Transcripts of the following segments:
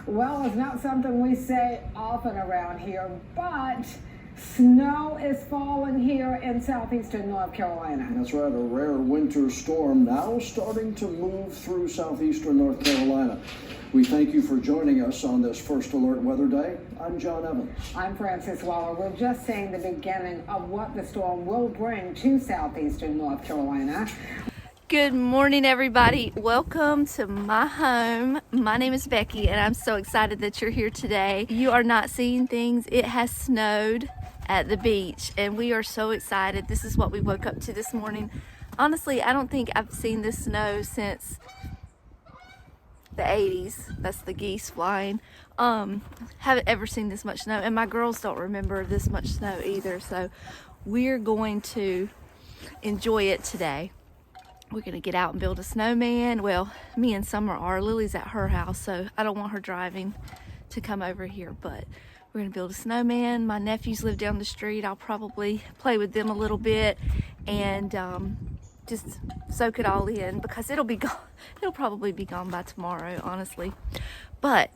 Well, it's not something we say often around here, but snow is falling here in southeastern North Carolina. That's right, a rare winter storm now starting to move through southeastern North Carolina. We thank you for joining us on this First Alert Weather Day. I'm John Evans. I'm Frances Waller. We're just seeing the beginning of what the storm will bring to southeastern North Carolina. Good morning, everybody. Welcome to my home. My name is Becky, and I'm so excited that you're here today. You are not seeing things. It has snowed at the beach, and we are so excited. This is what we woke up to this morning. Honestly, I don't think I've seen this snow since the 80s. That's the geese flying. Haven't ever seen this much snow, and my girls don't remember this much snow either, so we're going to enjoy it today. We're gonna get out and build a snowman. Well, me and Summer are. Lily's at her house, so I don't want her driving to come over here, but we're gonna build a snowman. My nephews live down the street. I'll probably play with them a little bit and just soak it all in because it'll be gone. It'll probably be gone by tomorrow, honestly. But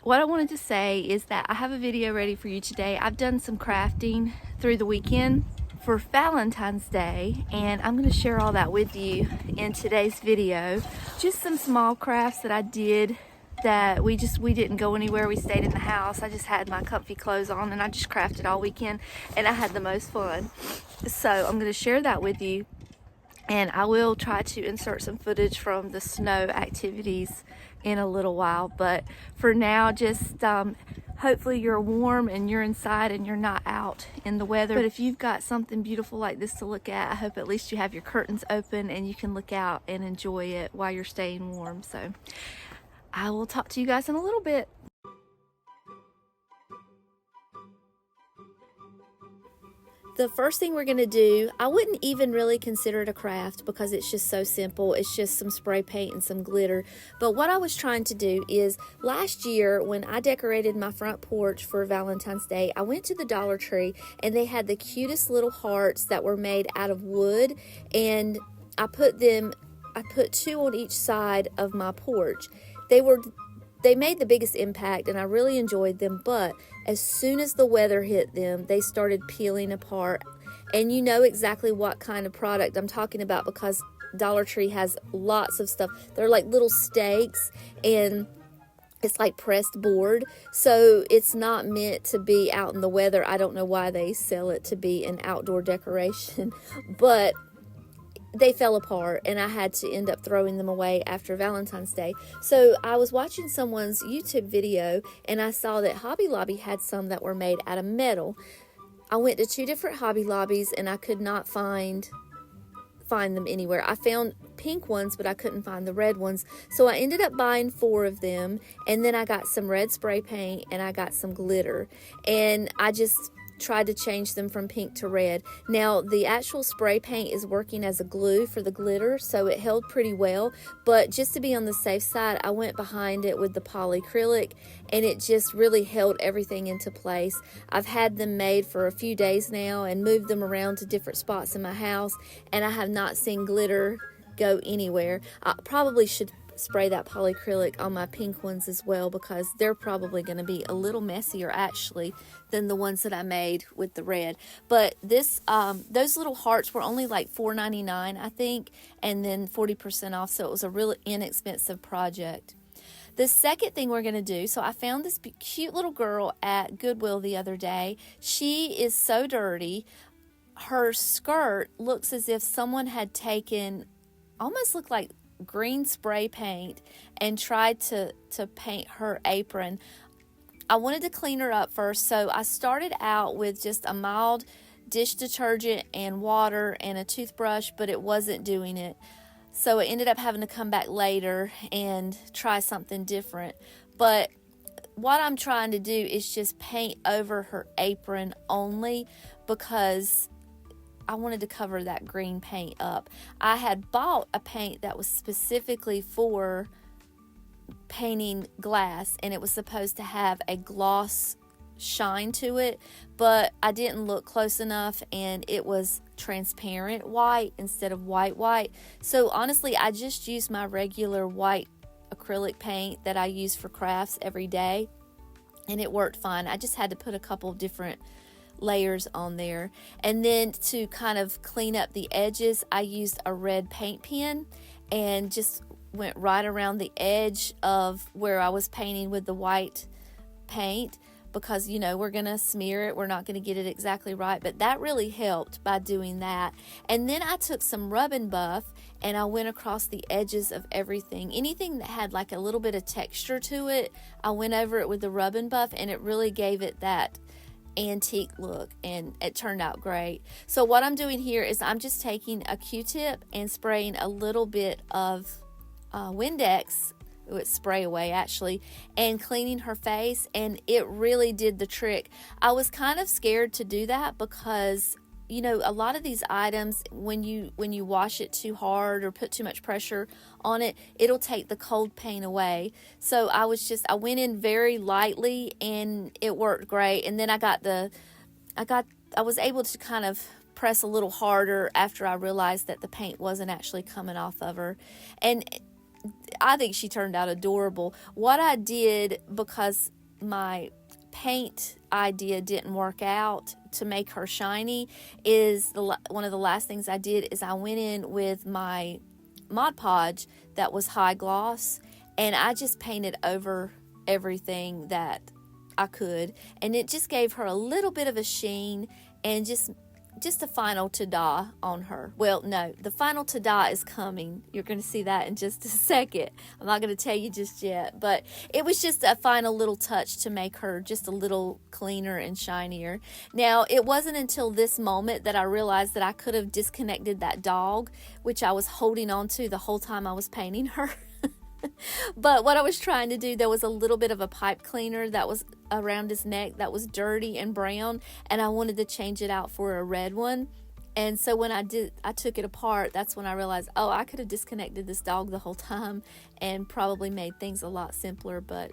what I wanted to say is that I have a video ready for you today. I've done some crafting through the weekend for Valentine's Day, and I'm going to share all that with you in today's video. Just some small crafts that I did that we didn't go anywhere. We stayed in the house. I just had my comfy clothes on and I just crafted all weekend, and I had the most fun. So I'm going to share that with you, and I will try to insert some footage from the snow activities in a little while, but for now, just hopefully you're warm and you're inside and you're not out in the weather. But if you've got something beautiful like this to look at, I hope at least you have your curtains open and you can look out and enjoy it while you're staying warm. So I will talk to you guys in a little bit. The first thing we're going to do, I wouldn't even really consider it a craft because it's just so simple. It's just some spray paint and some glitter. But what I was trying to do is, last year when I decorated my front porch for Valentine's Day, I went to the Dollar Tree and they had the cutest little hearts that were made out of wood, and I put 2 on each side of my porch. They made the biggest impact and I really enjoyed them, but as soon as the weather hit them, they started peeling apart. And you know exactly what kind of product I'm talking about because Dollar Tree has lots of stuff. They're like little stakes and it's like pressed board. So it's not meant to be out in the weather. I don't know why they sell it to be an outdoor decoration, but they fell apart and I had to end up throwing them away after Valentine's Day. So I was watching someone's YouTube video and I saw that Hobby Lobby had some that were made out of metal. I went to 2 different Hobby Lobbies and I could not find them anywhere. I found pink ones, but I couldn't find the red ones. So I ended up buying 4 of them, and then I got some red spray paint and I got some glitter, and I just tried to change them from pink to red. Now the actual spray paint is working as a glue for the glitter, so it held pretty well, but just to be on the safe side, I went behind it with the polyacrylic and it just really held everything into place. I've had them made for a few days now and moved them around to different spots in my house, and I have not seen glitter go anywhere. I probably should spray that polyacrylic on my pink ones as well because they're probably going to be a little messier actually than the ones that I made with the red. But this those little hearts were only like $4.99 I think, and then 40% off, so it was a really inexpensive project. The second thing we're going to do, so I found this cute little girl at Goodwill the other day. She is so dirty. Her skirt looks as if someone had taken, almost looked like green spray paint, and tried to paint her apron. I wanted to clean her up first, so I started out with just a mild dish detergent and water and a toothbrush, but it wasn't doing it. So I ended up having to come back later and try something different. But what I'm trying to do is just paint over her apron only because I wanted to cover that green paint up. I had bought a paint that was specifically for painting glass, and it was supposed to have a gloss shine to it, but I didn't look close enough and it was transparent white instead of white. So honestly, I just used my regular white acrylic paint that I use for crafts every day, and it worked fine. I just had to put a couple of different layers on there. And then to kind of clean up the edges, I used a red paint pen and just went right around the edge of where I was painting with the white paint, because we're gonna smear it, we're not gonna get it exactly right, but that really helped by doing that. And then I took some rub and buff and I went across the edges of anything that had like a little bit of texture to it. I went over it with the rub and buff, and it really gave it that antique look, and it turned out great. So what I'm doing here is I'm just taking a Q-tip and spraying a little bit of Windex, it's spray away actually, and cleaning her face, and it really did the trick. I was kind of scared to do that because a lot of these items, when you wash it too hard or put too much pressure on it, it'll take the cold paint away. So I went in very lightly and it worked great. And then I was able to kind of press a little harder after I realized that the paint wasn't actually coming off of her. And I think she turned out adorable. What I did, because my paint idea didn't work out to make her shiny, is one of the last things I did is I went in with my Mod Podge that was high gloss, and I just painted over everything that I could, and it just gave her a little bit of a sheen and just a final ta-da on her. Well, no, the final ta-da is coming. You're going to see that in just a second. I'm not going to tell you just yet, but it was just a final little touch to make her just a little cleaner and shinier. Now, it wasn't until this moment that I realized that I could have disconnected that dog, which I was holding on to the whole time I was painting her. But what I was trying to do, there was a little bit of a pipe cleaner that was around his neck that was dirty and brown, and I wanted to change it out for a red one. And so when I took it apart, that's when I realized, I could have disconnected this dog the whole time and probably made things a lot simpler, but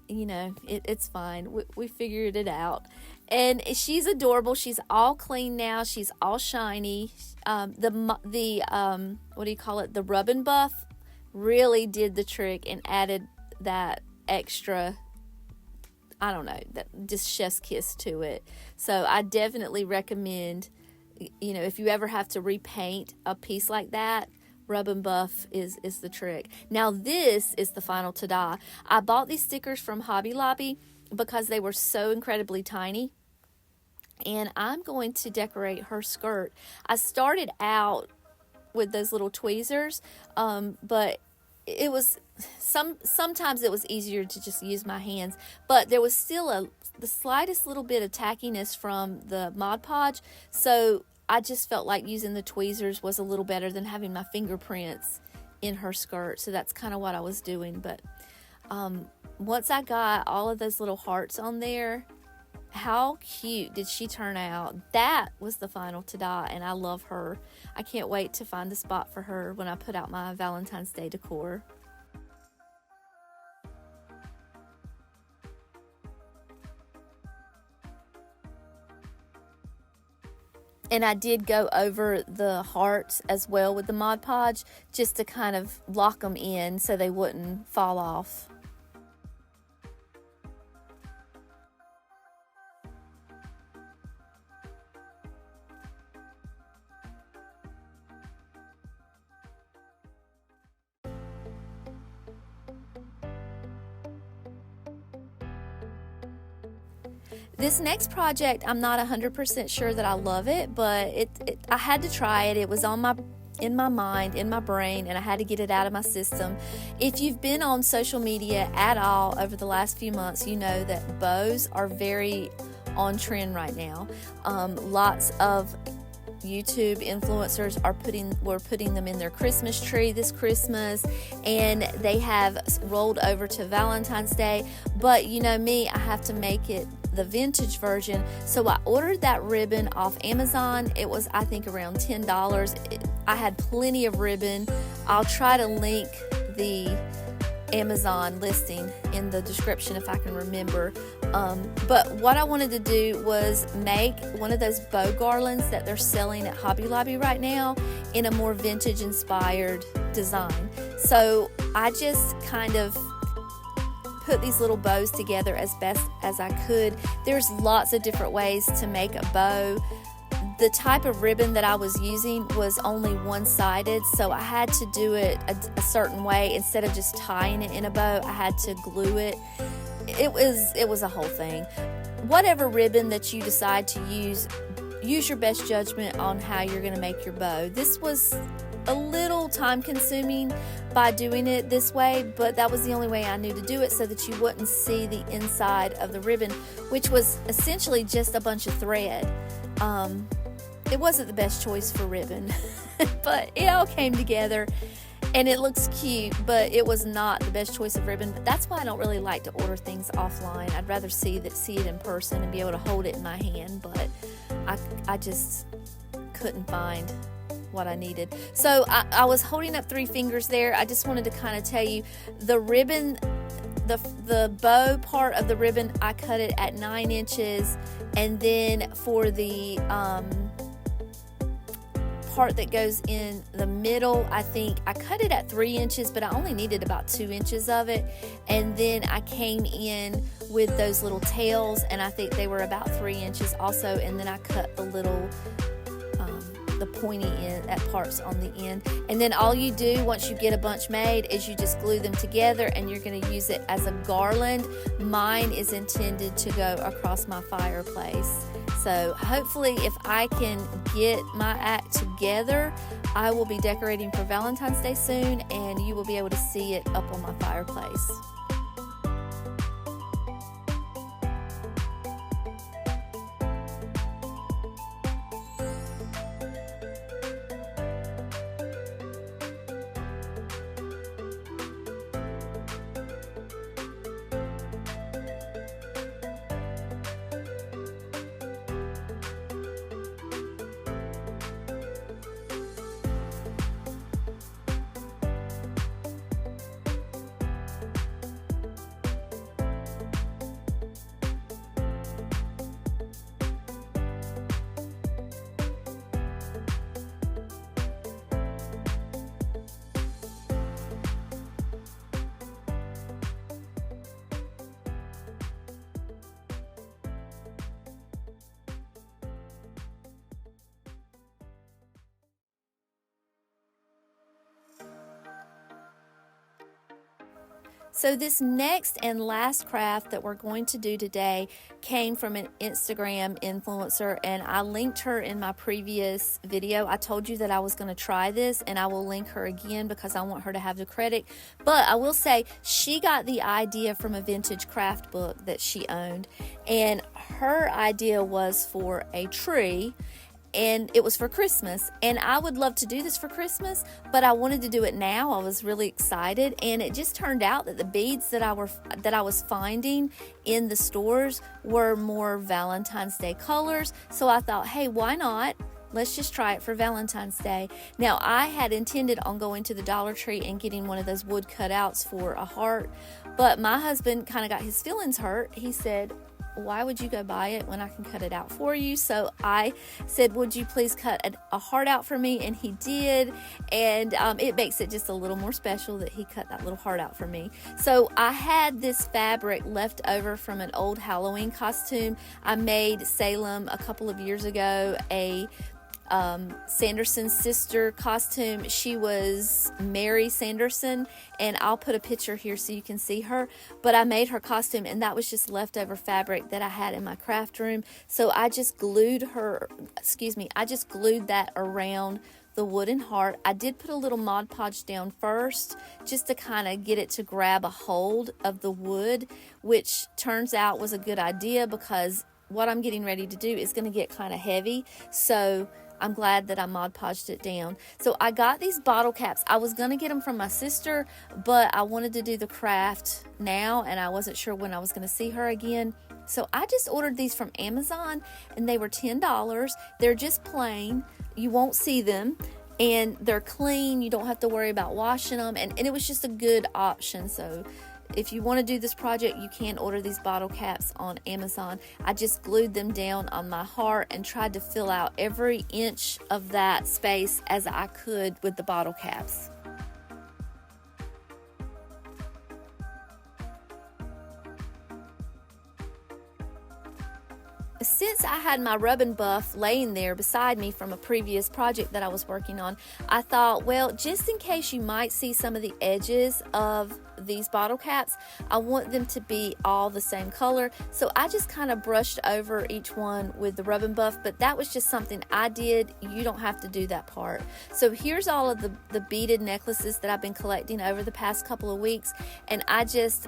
it's fine. We figured it out. And she's adorable. She's all clean now. She's all shiny. The rub and buff really did the trick and added that extra, that just chef's kiss to it. So I definitely recommend, if you ever have to repaint a piece like that, rub and buff is the trick. Now this is the final ta-da. I bought these stickers from Hobby Lobby because they were so incredibly tiny, and I'm going to decorate her skirt. I started out with those little tweezers, but it was sometimes it was easier to just use my hands, but there was still the slightest little bit of tackiness from the Mod Podge, so I just felt like using the tweezers was a little better than having my fingerprints in her skirt. So that's kind of what I was doing. But once I got all of those little hearts on there, how cute did she turn out? That was the final ta-da, and I love her. I can't wait to find a spot for her when I put out my Valentine's Day decor. And I did go over the hearts as well with the Mod Podge, just to kind of lock them in so they wouldn't fall off. This next project, I'm not 100% sure that I love it, but I had to try it. It was in my mind, in my brain, and I had to get it out of my system. If you've been on social media at all over the last few months, you know that bows are very on trend right now. Lots of YouTube influencers were putting them in their Christmas tree this Christmas, and they have rolled over to Valentine's Day. But you know me, I have to make it the vintage version, so I ordered that ribbon off Amazon. It was, I think, around $10. I had plenty of ribbon. I'll try to link the Amazon listing in the description if I can remember. But what I wanted to do was make one of those bow garlands that they're selling at Hobby Lobby right now in a more vintage inspired design. So I just kind of put these little bows together as best as I could. There's lots of different ways to make a bow. The type of ribbon that I was using was only one-sided, so I had to do it a certain way. Instead of just tying it in a bow, I had to glue it. It was a whole thing. Whatever ribbon that you decide to use your best judgment on how you're going to make your bow. This was a little time consuming by doing it this way, but that was the only way I knew to do it, so that you wouldn't see the inside of the ribbon, which was essentially just a bunch of thread. It wasn't the best choice for ribbon, but it all came together and it looks cute, but it was not the best choice of ribbon. But that's why I don't really like to order things offline. I'd rather see it in person and be able to hold it in my hand, but I just couldn't find what I needed. So I was holding up three fingers there. I just wanted to kind of tell you the ribbon, the bow part of the ribbon, I cut it at 9 inches, and then for the part that goes in the middle, I think I cut it at 3 inches, but I only needed about 2 inches of it. And then I came in with those little tails, and I think they were about 3 inches also. And then I cut the little the pointy end at parts on the end. And then all you do once you get a bunch made is you just glue them together, and you're going to use it as a garland. Mine is intended to go across my fireplace. So hopefully if I can get my act together, I will be decorating for Valentine's Day soon, and you will be able to see it up on my fireplace. So this next and last craft that we're going to do today came from an Instagram influencer, and I linked her in my previous video. I told you that I was going to try this, and I will link her again because I want her to have the credit. But I will say she got the idea from a vintage craft book that she owned, and her idea was for a tree. And it was for Christmas, and I would love to do this for Christmas, but I wanted to do it now. I was really excited, and it just turned out that the beads that I was finding in the stores were more Valentine's Day colors. So I thought, hey, why not? Let's just try it for Valentine's Day. Now, I had intended on going to the Dollar Tree and getting one of those wood cutouts for a heart, but my husband kind of got his feelings hurt. He said, why would you go buy it when I can cut it out for you? So I said, would you please cut a heart out for me? And he did, and it makes it just a little more special that he cut that little heart out for me. So I had this fabric left over from an old Halloween costume. I made Salem a couple of years ago a Sanderson's sister costume. She was Mary Sanderson, and I'll put a picture here so you can see her, but I made her costume, and that was just leftover fabric that I had in my craft room. So I just glued that around the wooden heart. I did put a little Mod Podge down first just to kind of get it to grab a hold of the wood, which turns out was a good idea because what I'm getting ready to do is going to get kind of heavy. So I'm glad that I Mod Podged it down. So I got these bottle caps. I was going to get them from my sister, but I wanted to do the craft now, and I wasn't sure when I was going to see her again. So I just ordered these from Amazon, and they were $10. They're just plain. You won't see them. and they're clean. You don't have to worry about washing them, and it was just a good option. So if you want to do this project, you can order these bottle caps on Amazon. I just glued them down on my heart and tried to fill out every inch of that space as I could with the bottle caps. Since I had my rub and buff laying there beside me from a previous project that I was working on, I thought, well, just in case you might see some of the edges of these bottle caps, I want them to be all the same color. So I just kind of brushed over each one with the rub and buff, but that was just something I did. You don't have to do that part. So here's all of the beaded necklaces that I've been collecting over the past couple of weeks, and I just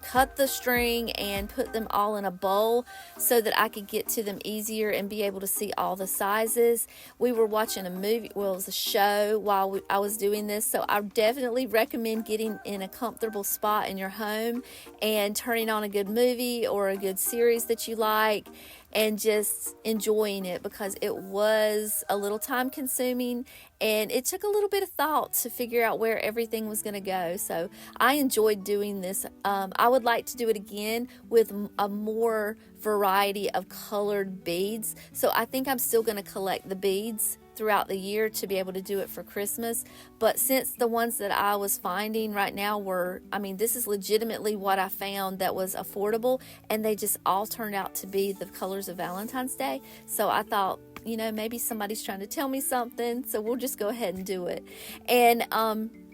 cut the string and put them all in a bowl so that I could get to them easier and be able to see all the sizes. We were watching a movie, well, it was a show while I was doing this, so I definitely recommend getting in a comfortable spot in your home and turning on a good movie or a good series that you like and just enjoying it, because it was a little time consuming and it took a little bit of thought to figure out where everything was going to go. So I enjoyed doing this. I would like to do it again with a more variety of colored beads. So I think I'm still going to collect the beads throughout the year to be able to do it for Christmas. But since the ones that I was finding right now were, this is legitimately what I found that was affordable, and they just all turned out to be the colors of Valentine's Day. So I thought, maybe somebody's trying to tell me something, so we'll just go ahead and do it. And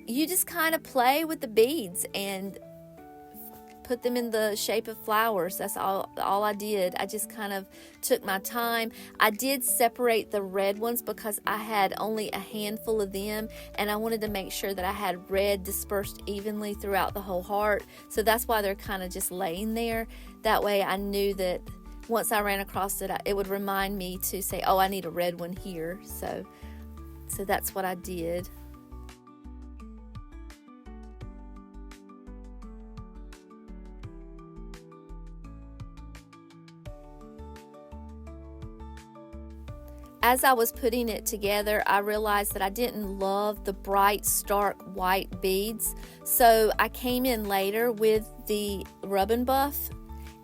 you just kind of play with the beads and put them in the shape of flowers. That's all I did. I just kind of took my time. I did separate the red ones because I had only a handful of them, and I wanted to make sure that I had red dispersed evenly throughout the whole heart. So that's why they're kind of just laying there. That way I knew that once I ran across it, it would remind me to say, oh, I need a red one here. So that's what I did. As I was putting it together, I realized that I didn't love the bright, stark white beads. So I came in later with the rub and buff,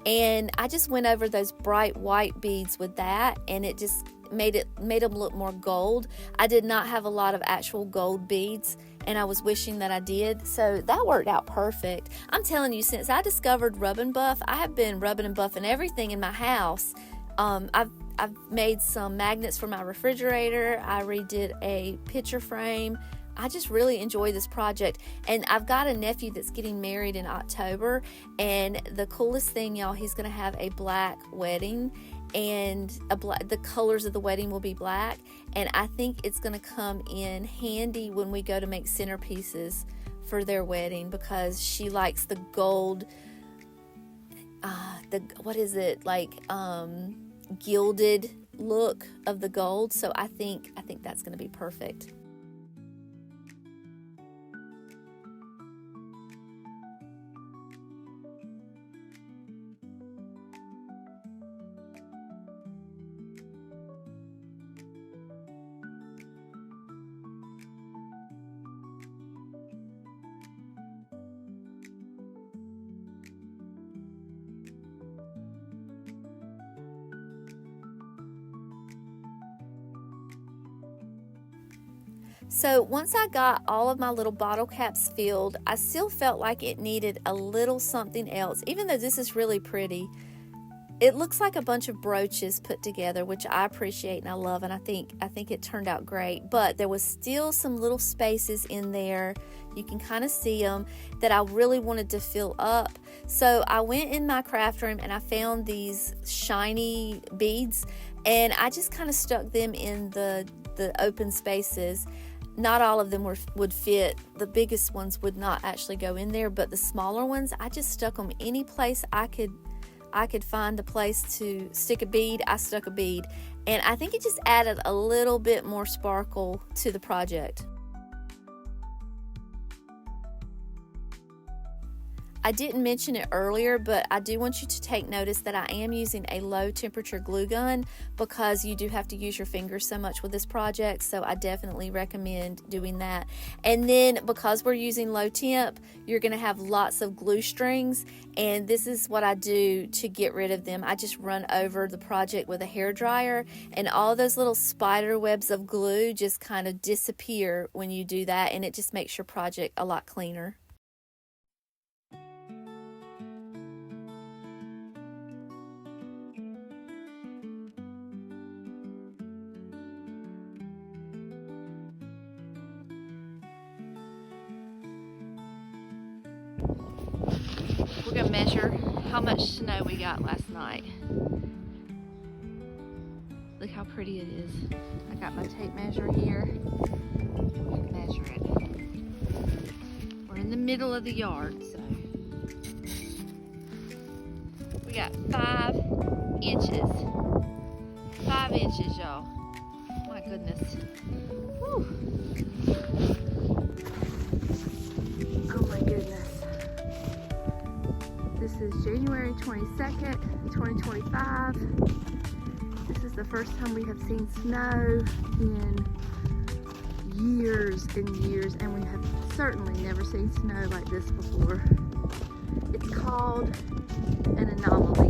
and I just went over those bright white beads with that, and it just made them look more gold. I did not have a lot of actual gold beads, and I was wishing that I did, so that worked out perfect. I'm telling you, since I discovered rub and buff, I have been rubbing and buffing everything in my house. I've made some magnets for my refrigerator. I redid a picture frame. I just really enjoy this project. And I've got a nephew that's getting married in October. And the coolest thing, y'all, he's going to have a black wedding. And the colors of the wedding will be black. And I think it's going to come in handy when we go to make centerpieces for their wedding, because she likes the gold, gilded look of the gold. So I think that's going to be perfect. So once I got all of my little bottle caps filled, I still felt like it needed a little something else. Even though this is really pretty, it looks like a bunch of brooches put together, which I appreciate and I love, and I think it turned out great. But there was still some little spaces in there, you can kind of see them, that I really wanted to fill up. So I went in my craft room and I found these shiny beads, and I just kind of stuck them in the open spaces. Not all of them would fit. The biggest ones would not actually go in there, but the smaller ones, I just stuck them any place I could find a place to stick a bead. I stuck a bead, and I think it just added a little bit more sparkle to the project. I didn't mention it earlier, but I do want you to take notice that I am using a low temperature glue gun because you do have to use your fingers so much with this project, so I definitely recommend doing that. And then because we're using low temp, you're going to have lots of glue strings, and this is what I do to get rid of them. I just run over the project with a hairdryer, and all those little spider webs of glue just kind of disappear when you do that, and it just makes your project a lot cleaner. We're going to measure how much snow we got last night. Look how pretty it is. I got my tape measure here. We're going to measure it. We're in the middle of the yard, so we got 5 inches. 5 inches, y'all. My goodness. Whew. Oh my goodness. This is January 22nd, 2025. This is the first time we have seen snow in years and years, and we have certainly never seen snow like this before. It's called an anomaly.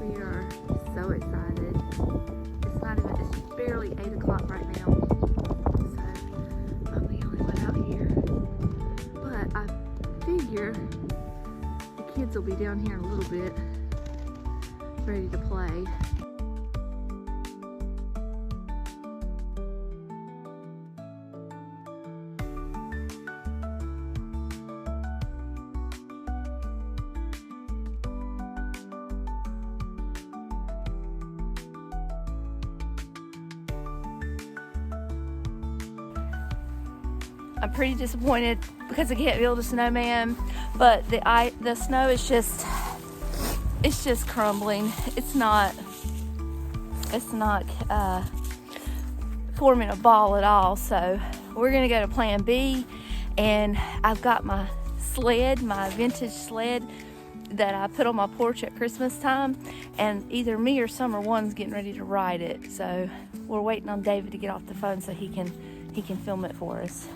We are so excited. It's barely 8 o'clock right now. Figure the kids will be down here in a little bit ready to play. I'm pretty disappointed because I can't build a snowman, but the snow is just crumbling. It's not forming a ball at all. So we're gonna go to plan B, and I've got my sled, my vintage sled that I put on my porch at Christmas time, and either me or Summer One's getting ready to ride it. So we're waiting on David to get off the phone so he can film it for us.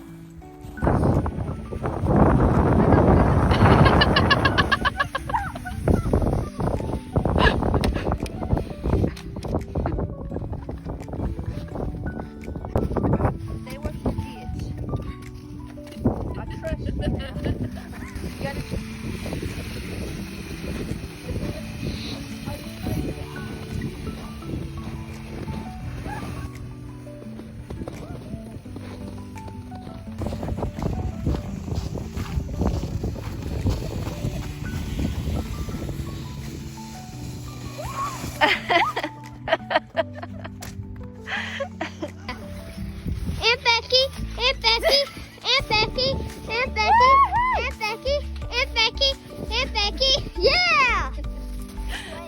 Yeah!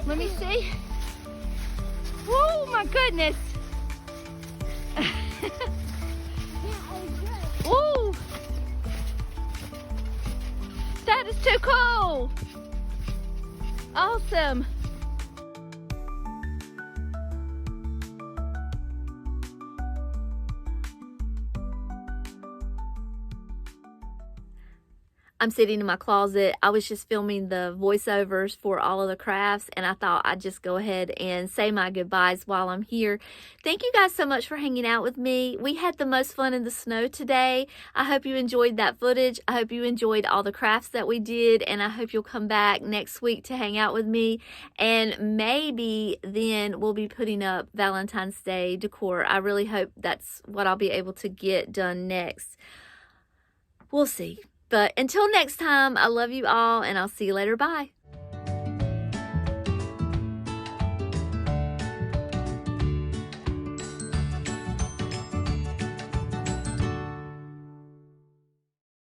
Let me see. Oh my goodness. Ooh. That is too cool. Awesome. I'm sitting in my closet. I was just filming the voiceovers for all of the crafts, and I thought I'd just go ahead and say my goodbyes while I'm here. Thank you guys so much for hanging out with me. We had the most fun in the snow today. I hope you enjoyed that footage. I hope you enjoyed all the crafts that we did, and I hope you'll come back next week to hang out with me, and maybe then we'll be putting up Valentine's Day decor. I really hope that's what I'll be able to get done next. We'll see. But until next time, I love you all, and I'll see you later. Bye.